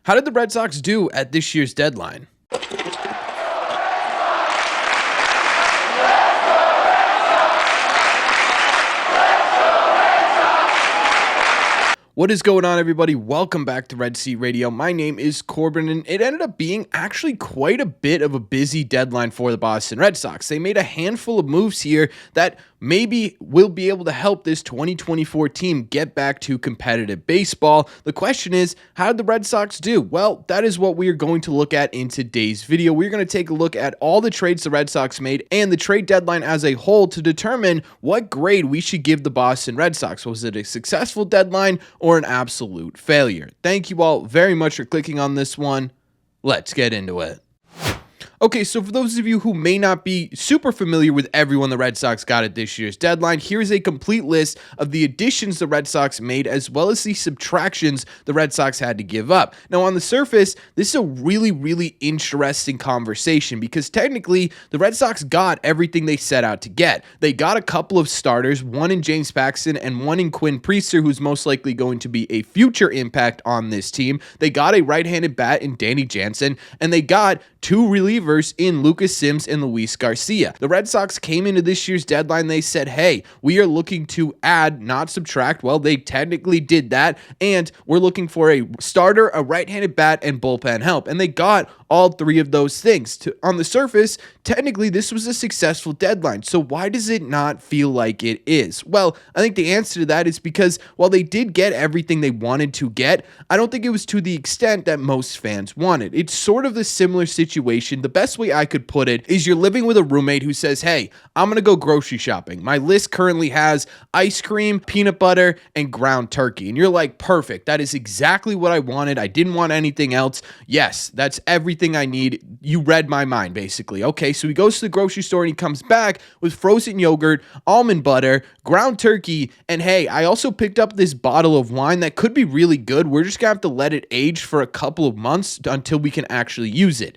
How did the Red Sox do at this year's deadline? What is going on, everybody? Welcome back to Red Seat Radio. My name is Corbin, and it ended up being actually quite a bit of a busy deadline for the Boston Red Sox. They made a handful of moves here that maybe will be able to help this 2024 team get back to competitive baseball. The question is, how did the Red Sox do? Well, that is what we are going to look at in today's video. We're going to take a look at all the trades the Red Sox made and the trade deadline as a whole to determine what grade we should give the Boston Red Sox. Was it a successful deadline or an absolute failure? Thank you all very much for clicking on this one. Let's get into it. Okay, so for those of you who may not be super familiar with everyone the Red Sox got at this year's deadline, here's a complete list of the additions the Red Sox made as well as the subtractions the Red Sox had to give up. Now, on the surface, this is a really interesting conversation because technically the Red Sox got everything they set out to get. They got a couple of starters, one in James Paxton and one in Quinn Priester, who's most likely going to be a future impact on this team. They got a right-handed bat in Danny Jansen, and they got two relievers in Lucas Sims and Luis Garcia. The Red Sox came into this year's deadline, they said, hey, we are looking to add, not subtract. Well, they technically did that, and we're looking for a starter, a right-handed bat, and bullpen help. And they got all three of those things. On the surface, technically, this was a successful deadline. So why does it not feel like it is? Well, I think the answer to that is because while they did get everything they wanted to get, I don't think it was to the extent that most fans wanted. It's sort of the similar situation. The best way I could put it is you're living with a roommate who says, hey, I'm going to go grocery shopping. My list currently has ice cream, peanut butter, and ground turkey. And you're like, perfect. That is exactly what I wanted. I didn't want anything else. Yes, that's everything I need. You read my mind, basically. Okay, so he goes to the grocery store and he comes back with frozen yogurt, almond butter, ground turkey, and hey, I also picked up this bottle of wine that could be really good. We're just going to have to let it age for a couple of months until we can actually use it.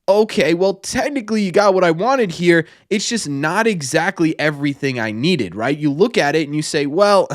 Okay, well, technically you got what I wanted here. It's just not exactly everything I needed, right? You look at it and you say, well,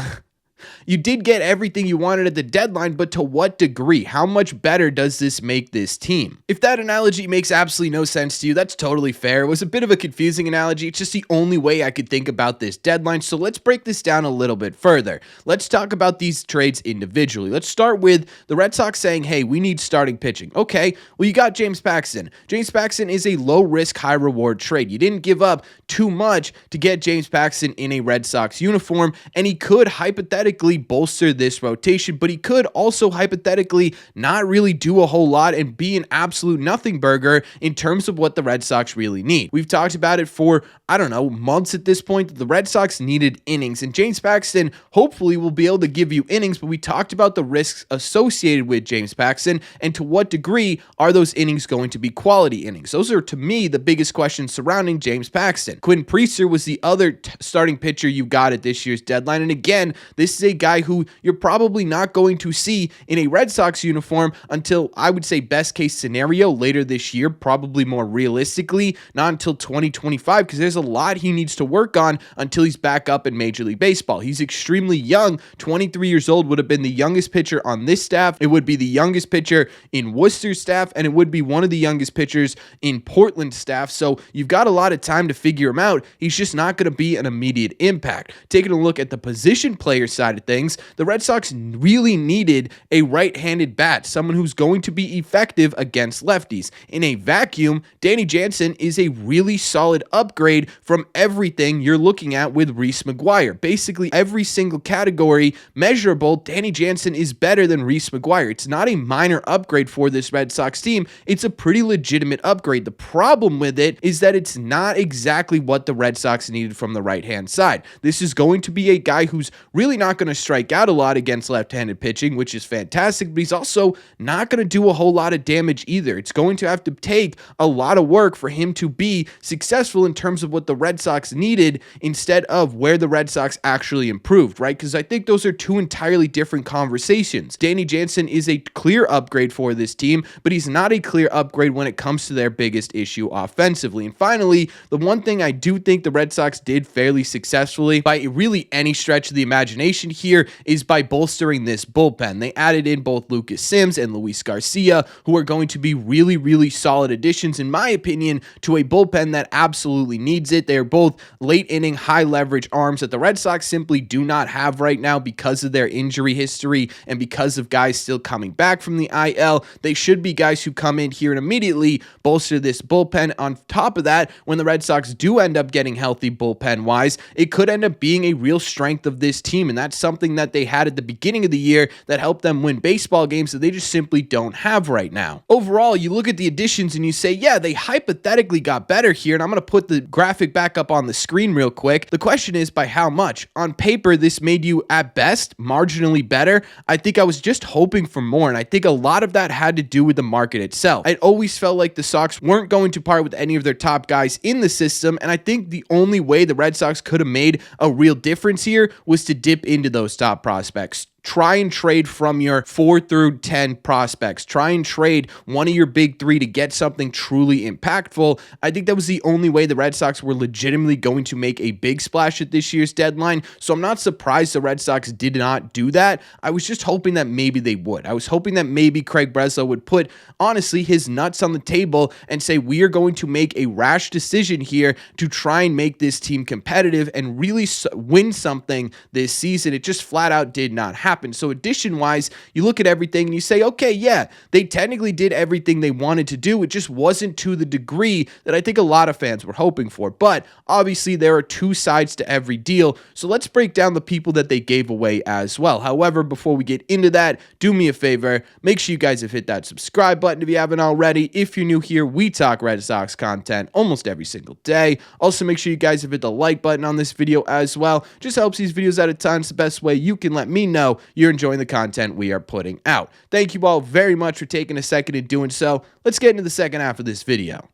you did get everything you wanted at the deadline, but to what degree? How much better does this make this team? If that analogy makes absolutely no sense to you, that's totally fair. It was a bit of a confusing analogy. It's just the only way I could think about this deadline. So let's break this down a little bit further. Let's talk about these trades individually. Let's start with the Red Sox saying, hey, we need starting pitching. Okay, well, you got James Paxton. James Paxton is a low-risk, high-reward trade. You didn't give up too much to get James Paxton in a Red Sox uniform, and he could hypothetically bolster this rotation, but he could also hypothetically not really do a whole lot and be an absolute nothing burger in terms of what the Red Sox really need. We've talked about it for, I don't know, months at this point. The Red Sox needed innings, and James Paxton hopefully will be able to give you innings, but we talked about the risks associated with James Paxton and to what degree are those innings going to be quality innings. Those are, to me, the biggest questions surrounding James Paxton. Quinn Priester was the other starting pitcher you got at this year's deadline, and again, this is a guy who you're probably not going to see in a Red Sox uniform until, I would say, best case scenario later this year, probably more realistically, not until 2025, because there's a lot he needs to work on until he's back up in Major League Baseball. He's extremely young, 23 years old, would have been the youngest pitcher on this staff. It would be the youngest pitcher in Worcester's staff, and it would be one of the youngest pitchers in Portland's staff, so you've got a lot of time to figure him out. He's just not going to be an immediate impact. Taking a look at the position player side of things, the Red Sox really needed a right-handed bat, someone who's going to be effective against lefties. In a vacuum, Danny Jansen is a really solid upgrade from everything you're looking at with Reese McGuire. Basically, every single category measurable, Danny Jansen is better than Reese McGuire. It's not a minor upgrade for this Red Sox team. It's a pretty legitimate upgrade. The problem with it is that it's not exactly what the Red Sox needed from the right-hand side. This is going to be a guy who's really not going to strike out a lot against left-handed pitching, which is fantastic, but he's also not going to do a whole lot of damage either. It's going to have to take a lot of work for him to be successful in terms of what the Red Sox needed instead of where the Red Sox actually improved, right? Because I think those are two entirely different conversations. Danny Jansen is a clear upgrade for this team, but he's not a clear upgrade when it comes to their biggest issue offensively. And finally, the one thing I do think the Red Sox did fairly successfully by really any stretch of the imagination here here is by bolstering this bullpen. They added in both Lucas Sims and Luis Garcia, who are going to be really, really solid additions, in my opinion, to a bullpen that absolutely needs it. They're both late inning, high leverage arms that the Red Sox simply do not have right now because of their injury history and because of guys still coming back from the IL. They should be guys who come in here and immediately bolster this bullpen. On top of that, when the Red Sox do end up getting healthy bullpen-wise, it could end up being a real strength of this team, and that's something that they had at the beginning of the year that helped them win baseball games that they just simply don't have right now. Overall, you look at the additions and you say, yeah, they hypothetically got better here, and I'm going to put the graphic back up on the screen real quick. The question is, by how much? On paper, this made you, at best, marginally better. I think I was just hoping for more, and I think a lot of that had to do with the market itself. It always felt like the Sox weren't going to part with any of their top guys in the system, and I think the only way the Red Sox could have made a real difference here was to dip into those top prospects. Try and trade from your 4 through 10 prospects. Try and trade one of your big three to get something truly impactful. I think that was the only way the Red Sox were legitimately going to make a big splash at this year's deadline. So I'm not surprised the Red Sox did not do that. I was just hoping that maybe they would. I was hoping that maybe Craig Breslow would put, honestly, his nuts on the table and say, we are going to make a rash decision here to try and make this team competitive and really win something this season. It just flat out did not happen. So addition-wise, you look at everything and you say, okay, yeah, they technically did everything they wanted to do. It just wasn't to the degree that I think a lot of fans were hoping for. But obviously, there are two sides to every deal. So let's break down the people that they gave away as well. However, before we get into that, do me a favor. Make sure you guys have hit that subscribe button if you haven't already. If you're new here, we talk Red Sox content almost every single day. Also, make sure you guys have hit the like button on this video as well. Just helps these videos out a ton. It's the best way you can let me know you're enjoying the content we are putting out. Thank you all very much for taking a second and doing so. Let's get into the second half of this video.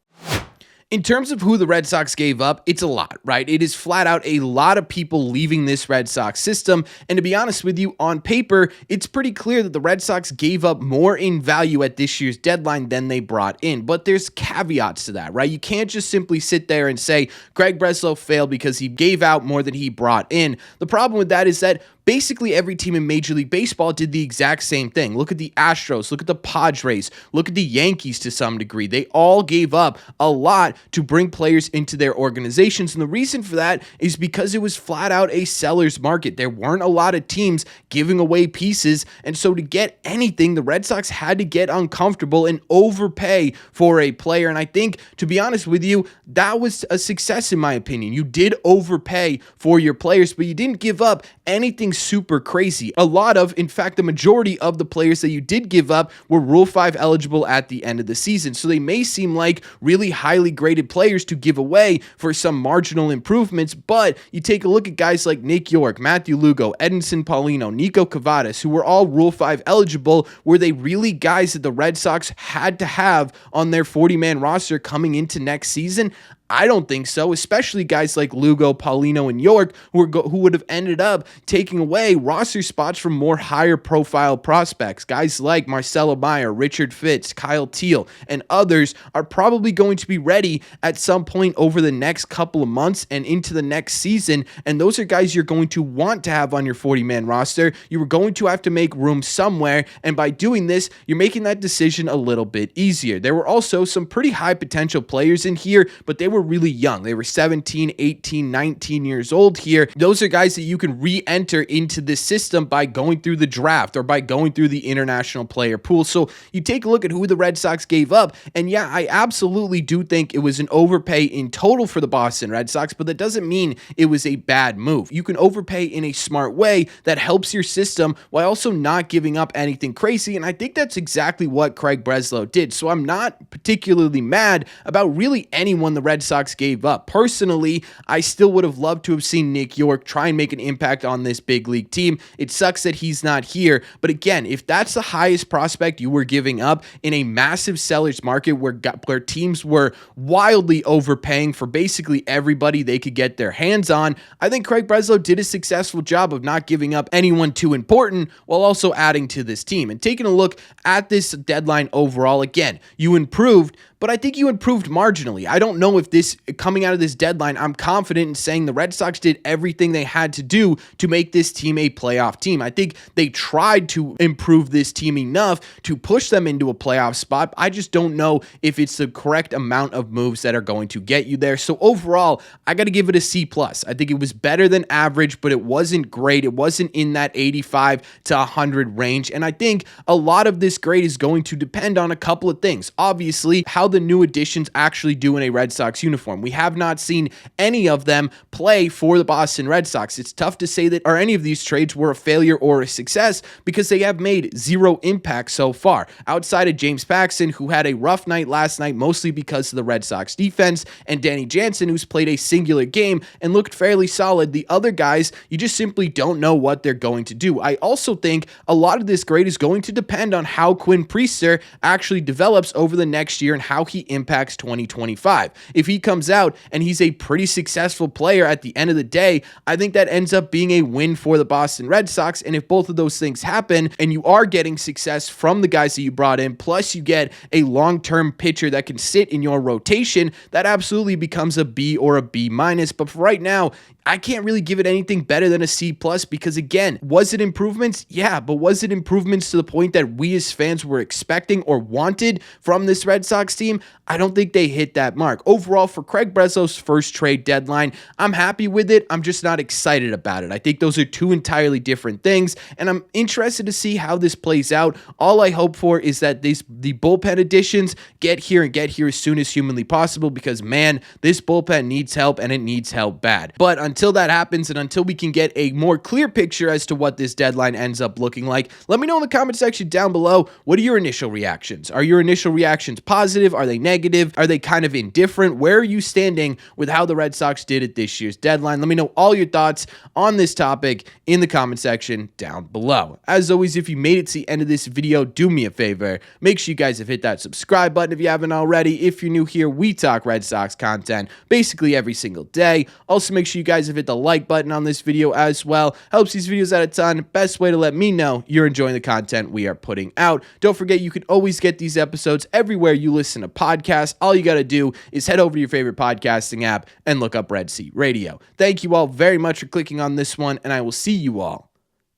In terms of who the Red Sox gave up, it's a lot, right? It is flat out a lot of people leaving this Red Sox system. And to be honest with you, on paper, it's pretty clear that the Red Sox gave up more in value at this year's deadline than they brought in. But there's caveats to that, right? You can't just simply sit there and say Craig Breslow failed because he gave out more than he brought in. The problem with that is that basically every team in Major League Baseball did the exact same thing. Look at the Astros, look at the Padres, look at the Yankees to some degree. They all gave up a lot to bring players into their organizations. And the reason for that is because it was flat out a seller's market. There weren't a lot of teams giving away pieces. And so to get anything, the Red Sox had to get uncomfortable and overpay for a player. And I think, to be honest with you, that was a success in my opinion. You did overpay for your players, but you didn't give up anything super crazy. A lot of, in fact, the majority of the players that you did give up were Rule 5 eligible at the end of the season. So they may seem like really highly graded players to give away for some marginal improvements, but you take a look at guys like Nick York, Matthew Lugo, Edinson Paulino, Nico Cavadas, who were all Rule 5 eligible. Were they really guys that the Red Sox had to have on their 40-man roster coming into next season? I don't think so, especially guys like Lugo, Paulino, and York, who would have ended up taking away roster spots from more higher profile prospects. Guys like Marcelo Meyer, Richard Fitz, Kyle Teal, and others are probably going to be ready at some point over the next couple of months and into the next season, and those are guys you're going to want to have on your 40-man roster. You were going to have to make room somewhere, and by doing this, you're making that decision a little bit easier. There were also some pretty high potential players in here, but they were really young. They were 17, 18, 19 years old here. Those are guys that you can re-enter into this system by going through the draft or by going through the international player pool. So you take a look at who the Red Sox gave up, and yeah, I absolutely do think it was an overpay in total for the Boston Red Sox, but that doesn't mean it was a bad move. You can overpay in a smart way that helps your system while also not giving up anything crazy, and I think that's exactly what Craig Breslow did. So I'm not particularly mad about really anyone the Red Sox gave up. Personally, I still would have loved to have seen Nick York try and make an impact on this big league team. It sucks that he's not here, but again, if that's the highest prospect you were giving up in a massive seller's market where teams were wildly overpaying for basically everybody they could get their hands on, I think Craig Breslow did a successful job of not giving up anyone too important while also adding to this team. And taking a look at this deadline overall, again, you improved, but I think you improved marginally. I don't know if this coming out of this deadline, I'm confident in saying the Red Sox did everything they had to do to make this team a playoff team. I think they tried to improve this team enough to push them into a playoff spot. I just don't know if it's the correct amount of moves that are going to get you there. So overall, I got to give it a C+. I think it was better than average, but it wasn't great. It wasn't in that 85 to 100 range. And I think a lot of this grade is going to depend on a couple of things. Obviously, how the new additions actually do in a Red Sox uniform. We have not seen any of them play for the Boston Red Sox. It's tough to say that any of these trades were a failure or a success because they have made zero impact so far. Outside of James Paxton, who had a rough night last night, mostly because of the Red Sox defense, and Danny Jansen, who's played a singular game and looked fairly solid, the other guys, you just simply don't know what they're going to do. I also think a lot of this grade is going to depend on how Quinn Priester actually develops over the next year and how he impacts 2025. If he comes out and he's a pretty successful player at the end of the day, I think that ends up being a win for the Boston Red Sox. And if both of those things happen and you are getting success from the guys that you brought in, plus you get a long-term pitcher that can sit in your rotation, that absolutely becomes a B or a B minus. But for right now, I can't really give it anything better than a C plus because, again, was it improvements? Yeah, but was it improvements to the point that we as fans were expecting or wanted from this Red Sox team? I don't think they hit that mark. Overall, for Craig Breslow's first trade deadline, I'm happy with it. I'm just not excited about it. I think those are two entirely different things, and I'm interested to see how this plays out. All I hope for is that the bullpen additions get here as soon as humanly possible because, man, this bullpen needs help, and it needs help bad. But until that happens and until we can get a more clear picture as to what this deadline ends up looking like, let me know in the comment section down below, what are your initial reactions? Are your initial reactions positive? Are they negative? Are they kind of indifferent? Where are you standing with how the Red Sox did at this year's deadline? Let me know all your thoughts on this topic in the comment section down below. As always, if you made it to the end of this video, do me a favor. Make sure you guys have hit that subscribe button if you haven't already. If you're new here, we talk Red Sox content basically every single day. Also, make sure you guys have hit the like button on this video as well. Helps these videos out a ton. Best way to let me know you're enjoying the content we are putting out. Don't forget, you can always get these episodes everywhere you listen to podcasts. All you got to do is head over to your favorite podcasting app and look up Red Seat Radio. Thank you all very much for clicking on this one, and I will see you all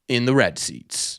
in the Red Seats.